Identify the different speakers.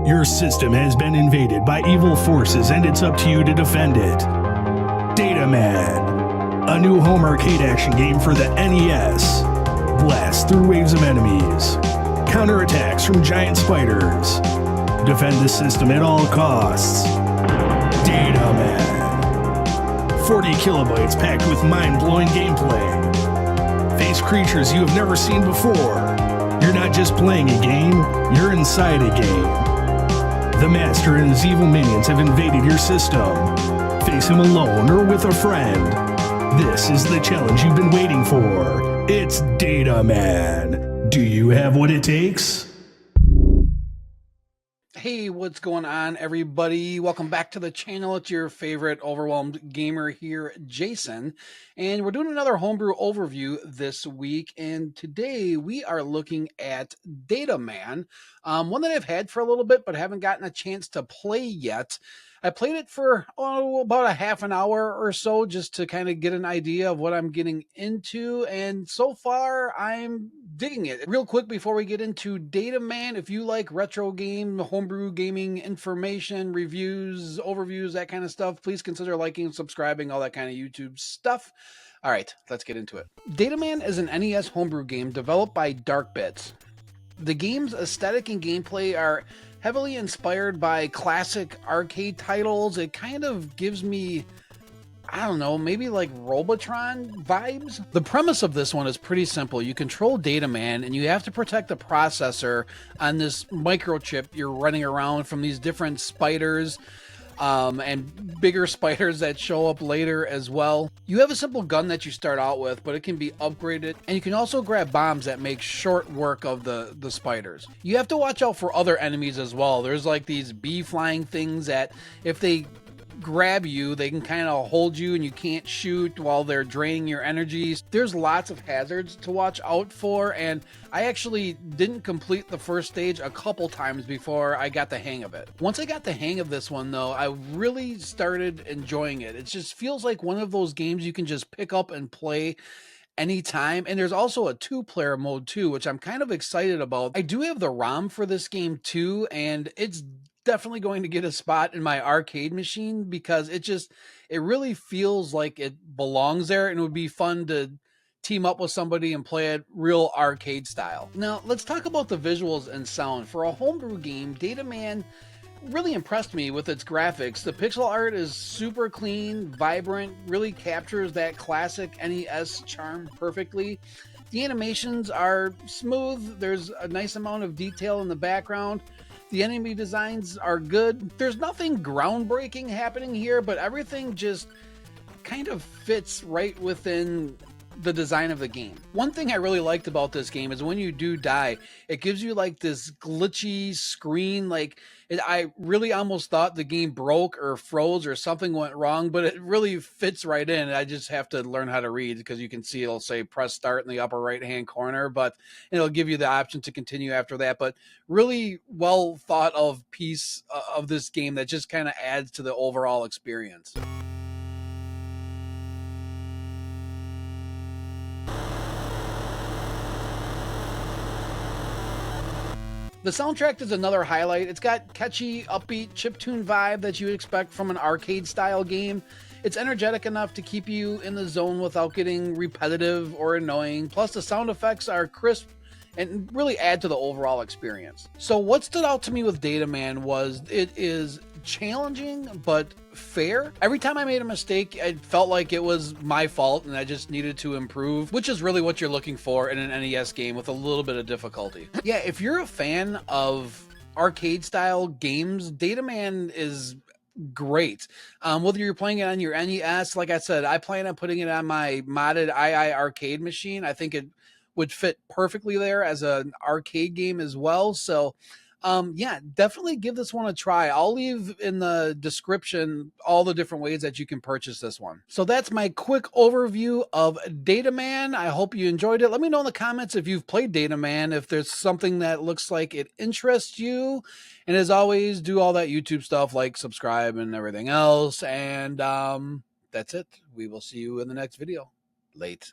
Speaker 1: Your system has been invaded by evil forces and it's up to you to defend it. Data Man, a new home arcade action game for the NES. Blast through waves of enemies. Counterattacks from giant spiders. Defend the system at all costs. Data Man. 40 kilobytes packed with mind-blowing gameplay. Face creatures you have never seen before. You're not just playing a game, you're inside a game. The Master and his evil minions have invaded your system. Face him alone or with a friend. This is the challenge you've been waiting for. It's Data Man. Do you have what it takes?
Speaker 2: Hey, what's going on, everybody? Welcome back to the channel. It's your favorite overwhelmed gamer here, Jason, and we're doing another homebrew overview this week. And today we are looking at Data Man, one that I've had for a little bit but haven't gotten a chance to play yet. I played it for about a half an hour or so just to kind of get an idea of what I'm getting into, and so far I'm digging it. Real quick before we get into Data Man, if you like retro game, homebrew gaming information, reviews, overviews, that kind of stuff, please consider liking, subscribing, all that kind of YouTube stuff. All right, let's get into it. Data Man is an NES homebrew game developed by Dark Bits. The game's aesthetic and gameplay are heavily inspired by classic arcade titles. It kind of gives me, I don't know, maybe like Robotron vibes. The premise of this one is pretty simple. You control Data Man and you have to protect the processor on this microchip you're running around from these different spiders and bigger spiders that show up later as well. You have a simple gun that you start out with, but it can be upgraded, and you can also grab bombs that make short work of the spiders. You have to watch out for other enemies as well. There's like these bee flying things that if they grab you, they can kind of hold you and you can't shoot while they're draining your energies. There's lots of hazards to watch out for, and I actually didn't complete the first stage a couple times before I got the hang of it. Once I got the hang of this one though, I really started enjoying it. It just feels like one of those games you can just pick up and play anytime. And there's also a 2-player mode too, which I'm kind of excited about. I do have the ROM for this game too, and it's definitely going to get a spot in my arcade machine because it really feels like it belongs there, and it would be fun to team up with somebody and play it real arcade style. Now let's talk about the visuals and sound. For a homebrew game, Data Man really impressed me with its graphics. The pixel art is super clean, vibrant, really captures that classic NES charm perfectly. The animations are smooth. There's a nice amount of detail in the background. The enemy designs are good. There's nothing groundbreaking happening here, but everything just kind of fits right within the design of the game. One thing I really liked about this game is when you do die, it gives you like this glitchy screen. I really almost thought the game broke or froze or something went wrong, but it really fits right in. I just have to learn how to read because you can see it'll say press start in the upper right hand corner, but it'll give you the option to continue after that. But really well thought of piece of this game that just kind of adds to the overall experience. The soundtrack is another highlight. It's got catchy, upbeat, chiptune vibe that you would expect from an arcade-style game. It's energetic enough to keep you in the zone without getting repetitive or annoying. Plus, the sound effects are crisp and really add to the overall experience. So what stood out to me with Data Man was it is challenging but fair. Every time I made a mistake, I felt like it was my fault and I just needed to improve, which is really what you're looking for in an NES game with a little bit of difficulty. Yeah, if you're a fan of arcade style games, Data Man is great. Whether you're playing it on your NES, like I said, I plan on putting it on my modded II arcade machine. I think it would fit perfectly there as an arcade game as well. So yeah, definitely give this one a try. I'll leave in the description all the different ways that you can purchase this one. So that's my quick overview of Data Man. I hope you enjoyed it. Let me know in the comments if you've played Data Man, if there's something that looks like it interests you. And as always, do all that YouTube stuff like subscribe and everything else. And that's it. We will see you in the next video. Late.